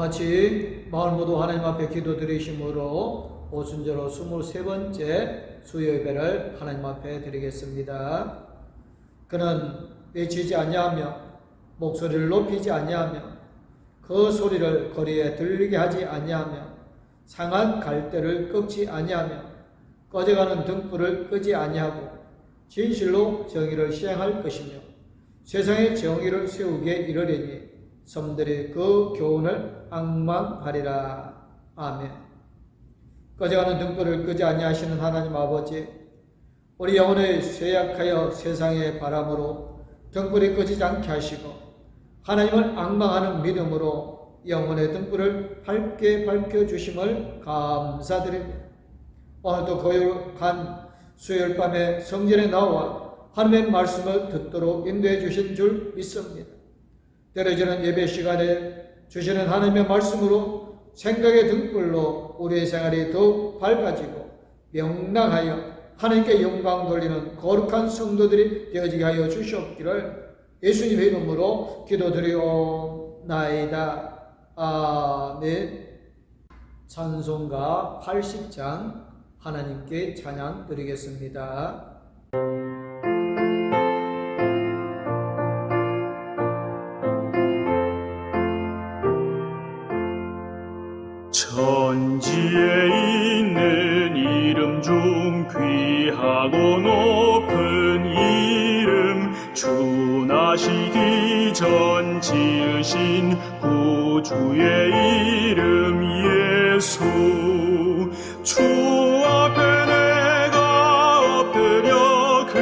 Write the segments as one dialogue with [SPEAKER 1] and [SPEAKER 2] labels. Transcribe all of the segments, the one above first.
[SPEAKER 1] 같이 마을 모두 하나님 앞에 기도드리심으로 오순절로 23번째 수요 예배를 하나님 앞에 드리겠습니다. 그는 외치지 아니하며 목소리를 높이지 아니하며 그 소리를 거리에 들리게 하지 아니하며 상한 갈대를 꺾지 아니하며 꺼져가는 등불을 끄지 아니하고 진실로 정의를 시행할 것이며 세상에 정의를 세우게 이르리니 섬들이 그 교훈을 앙망하리라. 아멘. 꺼져가는 등불을 끄지 아니하시는 하나님 아버지, 우리 영혼을 쇠약하여 세상의 바람으로 등불이 꺼지지 않게 하시고 하나님을 앙망하는 믿음으로 영혼의 등불을 밝게 밝혀주심을 감사드립니다. 오늘도 거룩한 수요일 밤에 성전에 나와 하나님의 말씀을 듣도록 인도해 주신 줄 믿습니다. 때려지는 예배 시간에 주시는 하나님의 말씀으로 생각의 등불로 우리의 생활이 더욱 밝아지고 명랑하여 하나님께 영광 돌리는 거룩한 성도들이 되어지게 하여 주시옵기를 예수님의 이름으로 기도드리옵나이다. 아멘. 찬송가 80장 하나님께 찬양 드리겠습니다.
[SPEAKER 2] 천지에 있는 이름 중 귀하고 높은 이름, 주 나시기 전 지으신 구주의 이름 예수. 주 앞에 내가 엎드려 그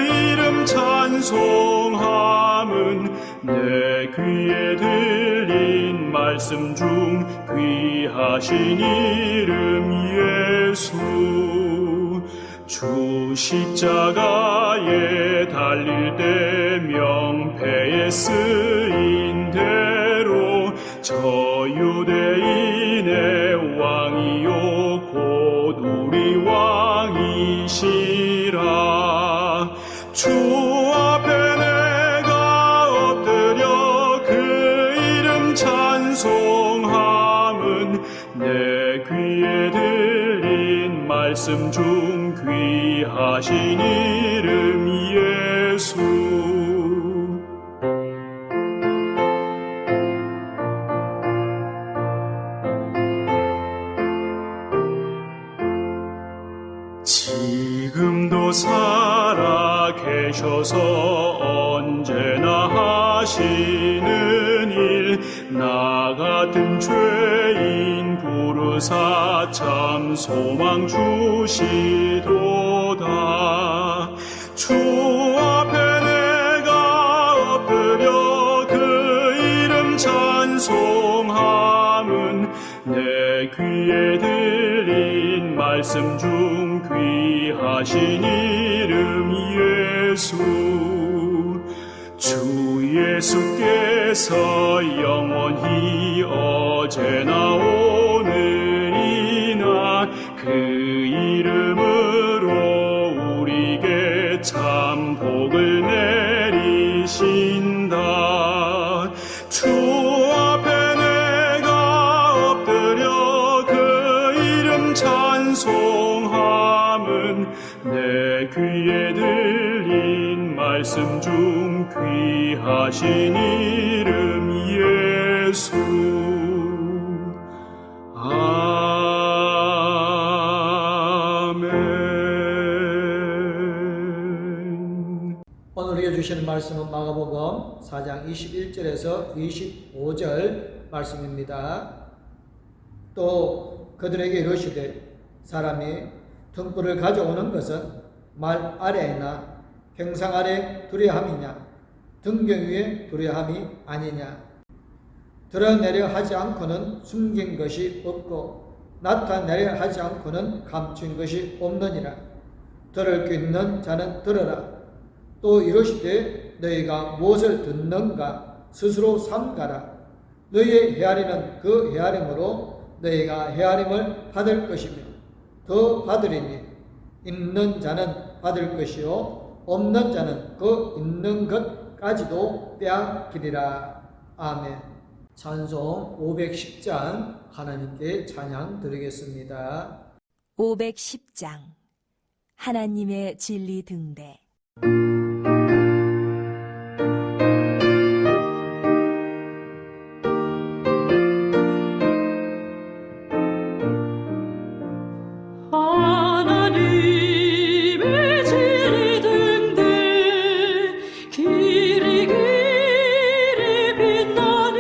[SPEAKER 2] 이름 찬송함은 내 귀에 들린 말씀 중 귀하신 이름 예수. 주 십자가에 달릴 때 명패에 쓰인 대로 저 유대인의 왕이요 곧 우리 왕이시라. 주 앞에 내가 엎드려 그 이름 찬송함은 내 귀에 들린 말씀 중 귀하신 이름 예수. 지금도 살아 계셔서 언제나 하시는 일, 나 같은 죄인 부르사 참 소망 주시도다. 주 앞에 내가 엎드려 그 이름 찬송함은 내 귀에 들린 말씀 중 귀하신 이름 예수. 주 예수께서 영원히 어제나 오늘이나 그 이름으로 우리에게 참 복을 내리신다. 주 앞에 내가 엎드려 그 이름 찬송함은 내 귀에 들린 말씀 중 귀하신 이름 예수. 아멘.
[SPEAKER 1] 오늘 이어주시는 말씀은 마가복음 4장 21절에서 25절 말씀입니다. 또 그들에게 이르시되 사람이 등불을 가져오는 것은 말 아래나 평상 아래 두려함이냐 등경 위에 두려함이 아니냐. 드러내려 하지 않고는 숨긴 것이 없고 나타내려 하지 않고는 감춘 것이 없느니라. 들을 귀 있는 자는 들으라. 또 이르시되 너희가 무엇을 듣는가 스스로 삼가라. 너희의 헤아리는 그 헤아림으로 너희가 헤아림을 받을 것이며 더 받으리니 있는 자는 받을 것이요 없는 자는 그 있는 것까지도 빼앗기리라. 아멘. 찬송 510장 하나님께 찬양 드리겠습니다.
[SPEAKER 3] 510장 하나님의 진리 등대.
[SPEAKER 4] 하나님의 진리 등대 길이 길이 빛나니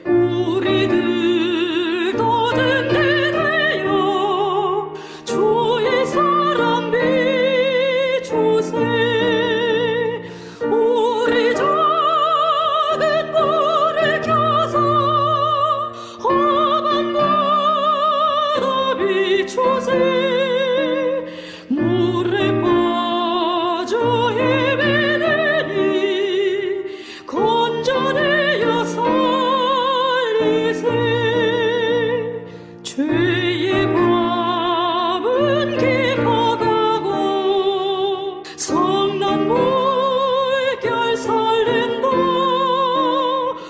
[SPEAKER 4] 우리들도 등대 되어 주의 사랑 비추세. 우리 작은 불을 켜서 험한 바다 비추세. 물에 빠져 헤매느니 건져내어 살리세. 죄의 밤은 깊어가고 성난 물결 설렌다.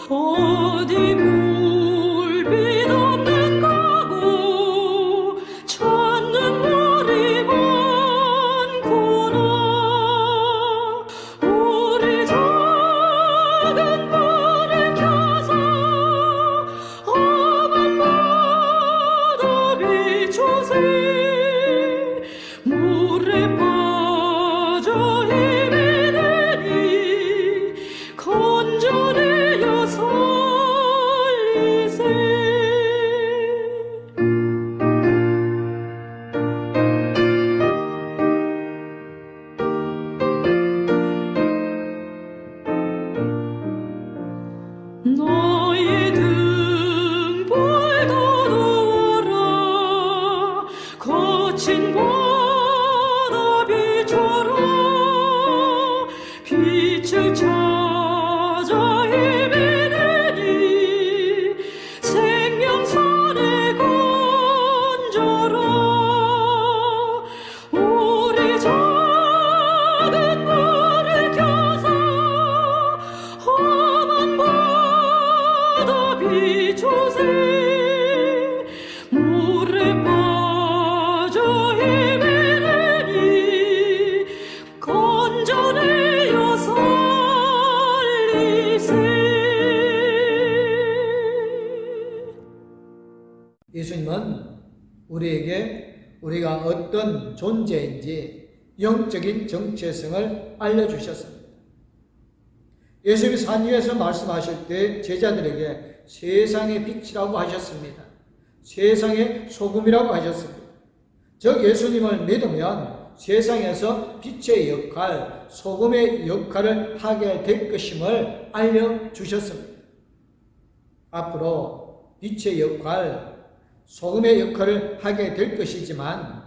[SPEAKER 4] 어디 불빛 없는 가고 찾는 물이 많구나. 우리 작은 불을 켜서 험한 바다 비추세. 물에 빠져 헤매느니 건져내어 살리세. 너희 등불 돋워라. 거친 바다 비춰라. 빛을 찾아 헤매느니 생명선에 건져라. 우리 작은 불을 켜서 험한 바다 비추세. 물에 빠져 헤매느니 건져내어 살리세.
[SPEAKER 1] 예수님은 우리에게 우리가 어떤 존재인지 영적인 정체성을 알려주셨습니다. 예수님이 산 위에서 말씀하실 때 제자들에게 세상의 빛이라고 하셨습니다. 세상의 소금이라고 하셨습니다. 즉 예수님을 믿으면 세상에서 빛의 역할, 소금의 역할을 하게 될 것임을 알려주셨습니다. 앞으로 빛의 역할, 소금의 역할을 하게 될 것이지만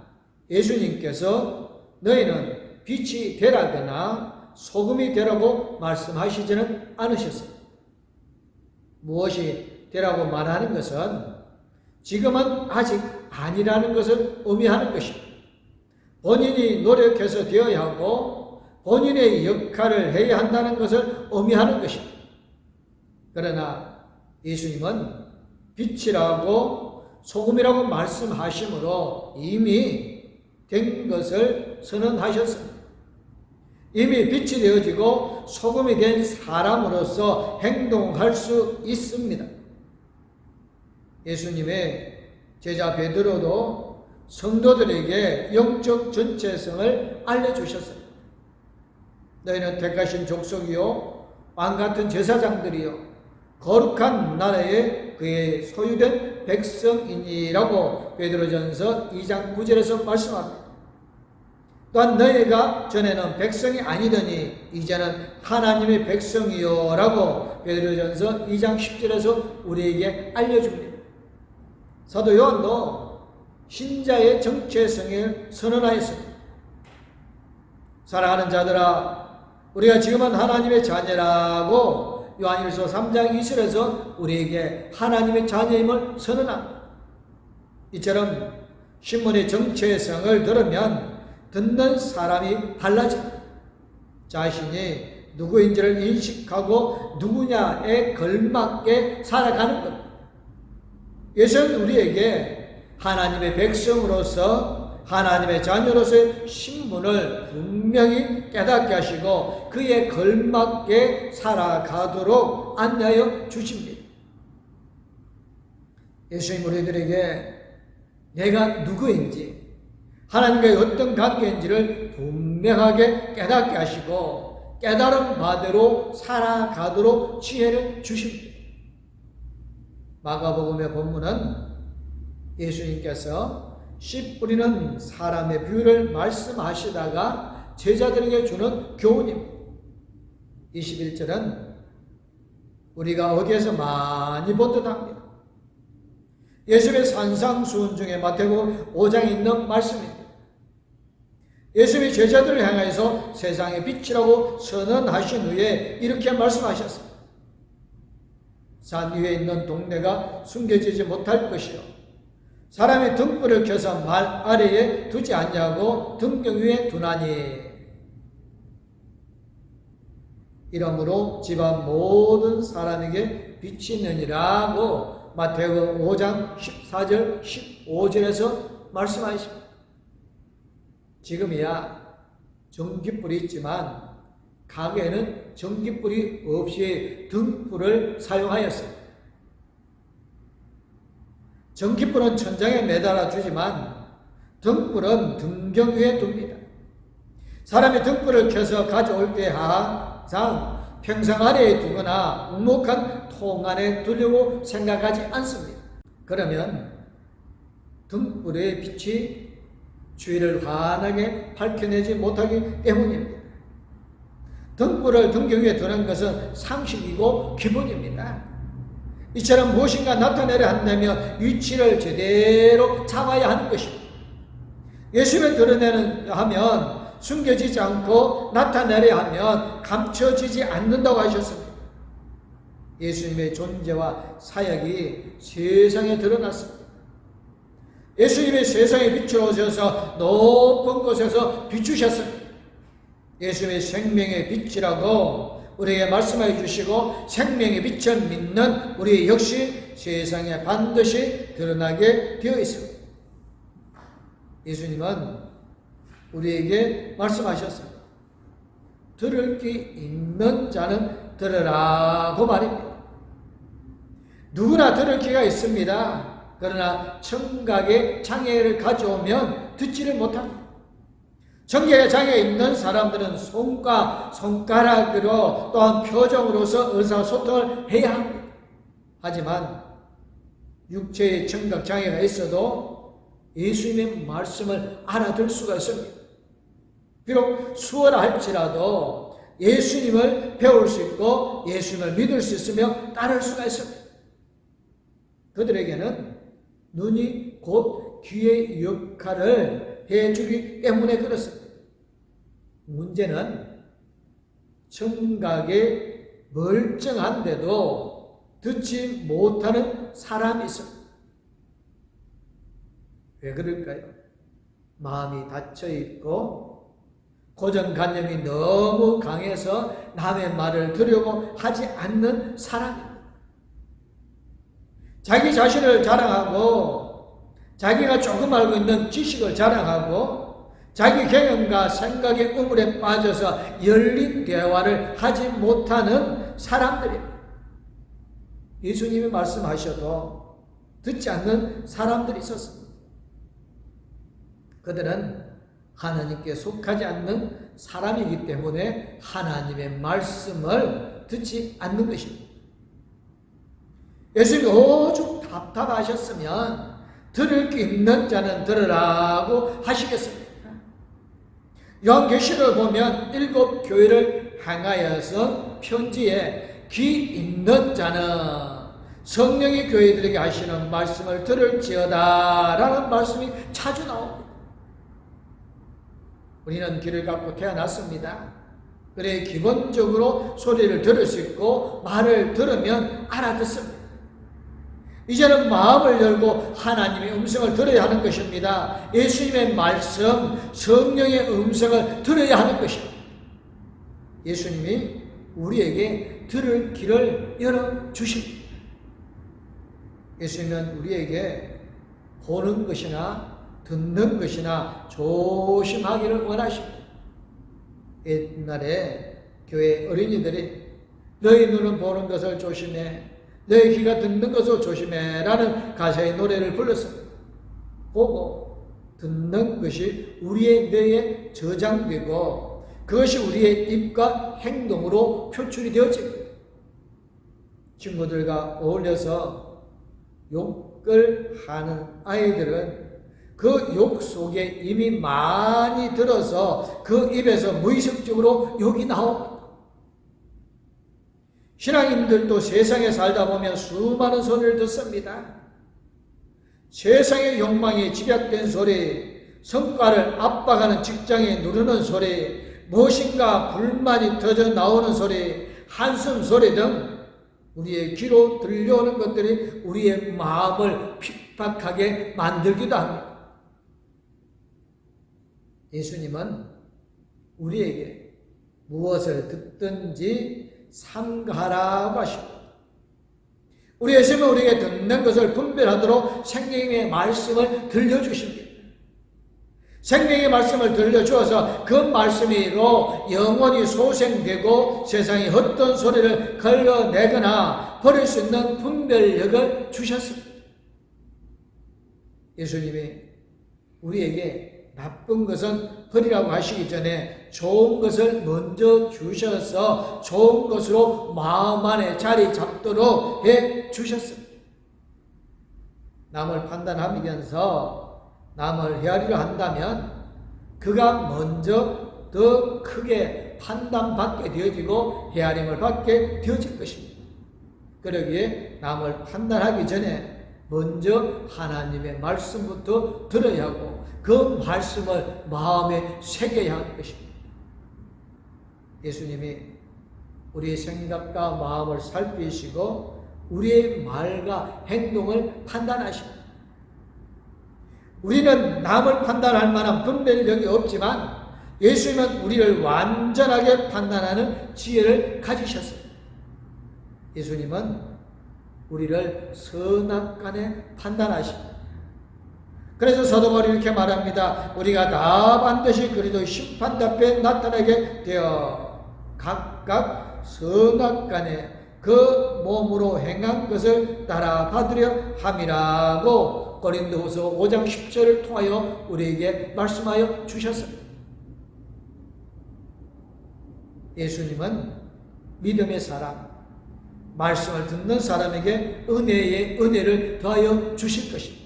[SPEAKER 1] 예수님께서 너희는 빛이 되라거나 소금이 되라고 말씀하시지는 않으셨습니다. 무엇이 되라고 말하는 것은 지금은 아직 아니라는 것을 의미하는 것입니다. 본인이 노력해서 되어야 하고 본인의 역할을 해야 한다는 것을 의미하는 것입니다. 그러나 예수님은 빛이라고 소금이라고 말씀하심으로 이미 된 것을 선언하셨습니다. 이미 빛이 되어지고 소금이 된 사람으로서 행동할 수 있습니다. 예수님의 제자 베드로도 성도들에게 영적 정체성을 알려주셨습니다. 너희는 택하신 족속이요 왕같은 제사장들이요 거룩한 나라의 그의 소유된 백성이니라고 베드로전서 2장 9절에서 말씀합니다. 또한 너희가 전에는 백성이 아니더니 이제는 하나님의 백성이요 라고 베드로전서 2장 10절에서 우리에게 알려줍니다. 사도 요한도 신자의 정체성을 선언하였습니다. 사랑하는 자들아, 우리가 지금은 하나님의 자녀라고 요한일서 3장 20절에서 우리에게 하나님의 자녀임을 선언합니다. 이처럼 신문의 정체성을 들으면 듣는 사람이 달라집니다. 자신이 누구인지를 인식하고 누구냐에 걸맞게 살아가는 것. 이것은 우리에게 하나님의 백성으로서 하나님의 자녀로서의 신분을 분명히 깨닫게 하시고 그에 걸맞게 살아가도록 안내하여 주십니다. 예수님 우리들에게 내가 누구인지 하나님과의 어떤 관계인지를 분명하게 깨닫게 하시고 깨달은 바대로 살아가도록 지혜를 주십니다. 마가복음의 본문은 예수님께서 씨 뿌리는 사람의 비유를 말씀하시다가 제자들에게 주는 교훈입니다. 21절은 우리가 어디에서 많이 본 듯합니다. 예수님의 산상수훈 중에 마태복음 5장에 있는 말씀입니다. 예수님이 제자들을 향하여서 세상의 빛이라고 선언하신 후에 이렇게 말씀하셨습니다. 산 위에 있는 동네가 숨겨지지 못할 것이요 사람이 등불을 켜서 말 아래에 두지 않냐고 등경 위에 두나니 이러므로 집안 모든 사람에게 빛이 있느니라고 마태복음 5장 14절 15절에서 말씀하십니다. 지금이야 전기불이 있지만 가게에는 전기불이 없이 등불을 사용하였습니다. 전기불은 천장에 매달아 두지만 등불은 등경 위에 둡니다. 사람이 등불을 켜서 가져올 때 항상 평상 아래에 두거나 우묵한 통 안에 두려고 생각하지 않습니다. 그러면 등불의 빛이 주위를 환하게 밝혀내지 못하기 때문입니다. 등불을 등경 위에 두는 것은 상식이고 기본입니다. 이처럼 무엇인가 나타내려 한다면 위치를 제대로 잡아야 하는 것입니다. 예수님을 드러내는 하면 숨겨지지 않고 나타내려 하면 감춰지지 않는다고 하셨습니다. 예수님의 존재와 사역이 세상에 드러났습니다. 예수님이 세상에 빛으로 오셔서 높은 곳에서 비추셨습니다. 예수님의 생명의 빛이라고 우리에게 말씀해 주시고 생명의 빛을 믿는 우리 역시 세상에 반드시 드러나게 되어 있습니다. 예수님은 우리에게 말씀하셨습니다. 들을 귀 있는 자는 들으라고 말입니다. 누구나 들을 귀가 있습니다. 그러나 청각의 장애를 가져오면 듣지를 못합니다. 청각의 장애가 있는 사람들은 손과 손가락으로 또한 표정으로서 의사소통을 해야 합니다. 하지만 육체의 청각 장애가 있어도 예수님의 말씀을 알아들 수가 있습니다. 비록 수어라 할지라도 예수님을 배울 수 있고 예수님을 믿을 수 있으며 따를 수가 있습니다. 그들에게는 눈이 곧 귀의 역할을 해주기 때문에 그렇습니다. 문제는 청각이 멀쩡한데도 듣지 못하는 사람이 있습니다. 왜 그럴까요? 마음이 닫혀있고 고정관념이 너무 강해서 남의 말을 들으려고 하지 않는 사람입니다. 자기 자신을 자랑하고 자기가 조금 알고 있는 지식을 자랑하고 자기 경험과 생각의 우물에 빠져서 열린 대화를 하지 못하는 사람들입니다. 예수님이 말씀하셔도 듣지 않는 사람들이 있었습니다. 그들은 하나님께 속하지 않는 사람이기 때문에 하나님의 말씀을 듣지 않는 것입니다. 예수님이 오죽 답답하셨으면 들을 게 있는 자는 들으라고 하시겠습니까? 요한계시록을 보면 7 교회를 향하여서 편지에 귀 있는 자는 성령이 교회들에게 하시는 말씀을 들을지어다 라는 말씀이 자주 나옵니다. 우리는 귀를 갖고 태어났습니다. 그래 기본적으로 소리를 들을 수 있고 말을 들으면 알아듣습니다. 이제는 마음을 열고 하나님의 음성을 들어야 하는 것입니다. 예수님의 말씀, 성령의 음성을 들어야 하는 것입니다. 예수님이 우리에게 들을 길을 열어주십니다. 예수님은 우리에게 보는 것이나 듣는 것이나 조심하기를 원하십니다. 옛날에 교회 어린이들이 너희 눈은 보는 것을 조심해, 너희 귀가 듣는 것을 조심해 라는 가사의 노래를 불렀습니다. 보고 듣는 것이 우리의 뇌에 저장되고 그것이 우리의 입과 행동으로 표출이 되어집니다. 친구들과 어울려서 욕을 하는 아이들은 그 욕 속에 이미 많이 들어서 그 입에서 무의식적으로 욕이 나옵니다. 신앙인들도 세상에 살다 보면 수많은 소리를 듣습니다. 세상의 욕망이 집약된 소리, 성과를 압박하는 직장에 누르는 소리, 무엇인가 불만이 터져 나오는 소리, 한숨 소리 등 우리의 귀로 들려오는 것들이 우리의 마음을 핍박하게 만들기도 합니다. 예수님은 우리에게 무엇을 듣든지 삼가하라고 하십니다. 우리 예수님은 우리에게 듣는 것을 분별하도록 생명의 말씀을 들려주십니다. 생명의 말씀을 들려주어서 그 말씀으로 영원히 소생되고 세상의 어떤 소리를 걸러내거나 버릴 수 있는 분별력을 주셨습니다. 예수님이 우리에게 나쁜 것은 버리라고 하시기 전에 좋은 것을 먼저 주셔서 좋은 것으로 마음 안에 자리 잡도록 해 주셨습니다. 남을 판단하면서 남을 헤아리려 한다면 그가 먼저 더 크게 판단받게 되어지고 헤아림을 받게 되어질 것입니다. 그러기에 남을 판단하기 전에 먼저 하나님의 말씀부터 들어야 하고 그 말씀을 마음에 새겨야 할 것입니다. 예수님이 우리의 생각과 마음을 살피시고 우리의 말과 행동을 판단하십니다. 우리는 남을 판단할 만한 분별력이 없지만 예수님은 우리를 완전하게 판단하는 지혜를 가지셨습니다. 예수님은 우리를 선악간에 판단하십니다. 그래서 사도 바울이 이렇게 말합니다. 우리가 다 반드시 그리스도의 심판 앞에 나타나게 되어 각각 선악간에 그 몸으로 행한 것을 따라 받으려 함이라고 고린도후서 5장 10절을 통하여 우리에게 말씀하여 주셨습니다. 예수님은 믿음의 사람, 말씀을 듣는 사람에게 은혜의 은혜를 더하여 주실 것입니다.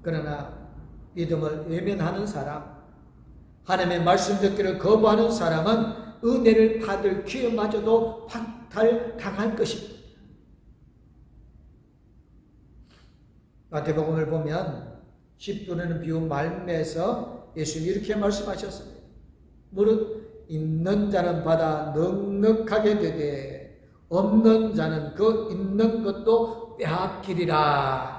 [SPEAKER 1] 그러나 믿음을 외면하는 사람, 하나님의 말씀 듣기를 거부하는 사람은 은혜를 받을 기회마저도 박탈당할 것입니다. 마태복음을 보면 십조라는 비유 말미에서 예수님이 이렇게 말씀하셨습니다. 무릇 있는 자는 받아 넉넉하게 되되 없는 자는 그 있는 것도 빼앗기리라.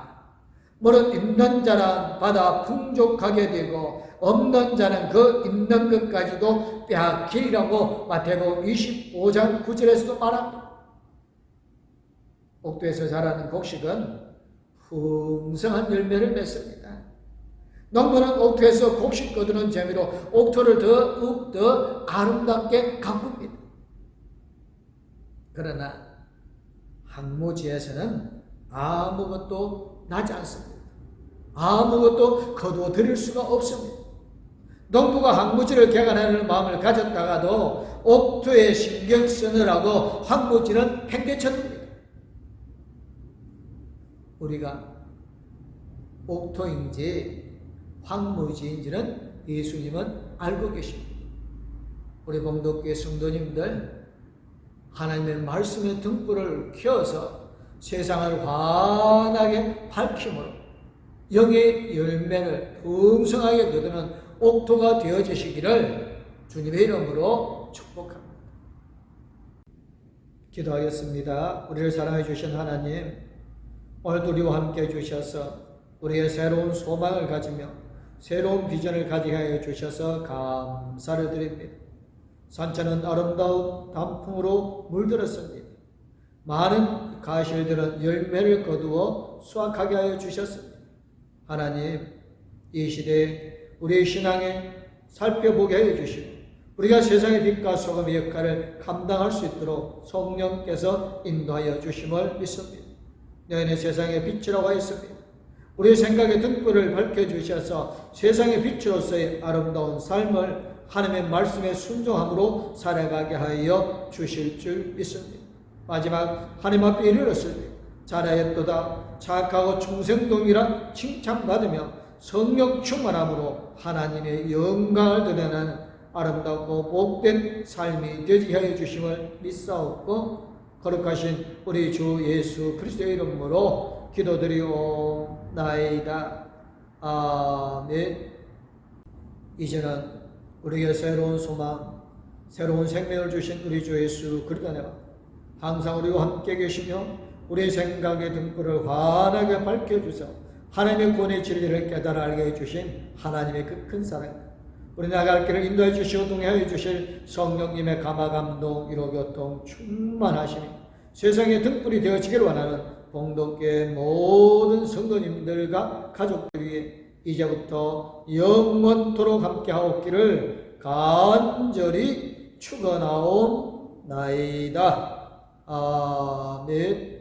[SPEAKER 1] 무릇 있는 자는 받아 풍족하게 되고 없는 자는 그 있는 것까지도 빼앗기리라고 마태복음 25장 9절에서도 말합니다. 옥토에서 자라는 곡식은 풍성한 열매를 맺습니다. 농부는 옥토에서 곡식 거두는 재미로 옥토를 더욱 아름답게 가꿉니다. 그러나 항무지에서는 아무것도 나지 않습니다. 아무것도 거두어 드릴 수가 없습니다. 농부가 항무지를 개간하는 마음을 가졌다가도 옥토에 신경 쓰느라고 항무지는 팽개쳐둡니다. 우리가 옥토인지 황무지인지는 예수님은 알고 계십니다. 우리 봉독교회 성도님들 하나님의 말씀의 등불을 켜서 세상을 환하게 밝힘으로 영의 열매를 풍성하게 거두는 옥토가 되어지시기를 주님의 이름으로 축복합니다. 기도하겠습니다. 우리를 사랑해 주신 하나님, 오늘도 우리와 함께 해주셔서 우리의 새로운 소망을 가지며 새로운 비전을 가지게 하여 주셔서 감사를 드립니다. 산천은 아름다운 단풍으로 물들었습니다. 많은 가실들은 열매를 거두어 수확하게 하여 주셨습니다. 하나님, 이 시대에 우리의 신앙에 살펴보게 하여 주시고 우리가 세상의 빛과 소금의 역할을 감당할 수 있도록 성령께서 인도하여 주심을 믿습니다. 너희는 세상의 빛이라고 하였습니다. 우리의 생각의 등불을 밝혀주셔서 세상의 빛으로서의 아름다운 삶을 하나님의 말씀에 순종함으로 살아가게 하여 주실 줄 믿습니다. 마지막 하나님 앞에 이르렀을 때 잘하였도다 착하고 충성동이라 칭찬받으며 성령 충만함으로 하나님의 영광을 드러내는 아름답고 복된 삶이 되게 하여 주심을 믿사옵고 거룩하신 우리 주 예수 그리스도의 이름으로 기도드리옵나이다. 아멘. 이제는 우리에게 새로운 소망, 새로운 생명을 주신 우리 주 예수 그리스도 안에 항상 우리와 함께 계시며 우리의 생각의 등불을 환하게 밝혀주셔 하나님의 구원의 진리를 깨달아 알게 해주신 하나님의 그 큰 사랑, 우리 나갈 길을 인도해 주시고 동행하여 주실 성령님의 감화 감동 위로 교통 충만하심이 세상의 등불이 되어지기를 원하는 봉독교의 모든 성도님들과 가족들 위해 이제부터 영원토록 함께하옵기를 간절히 축원하옵나이다. 아멘.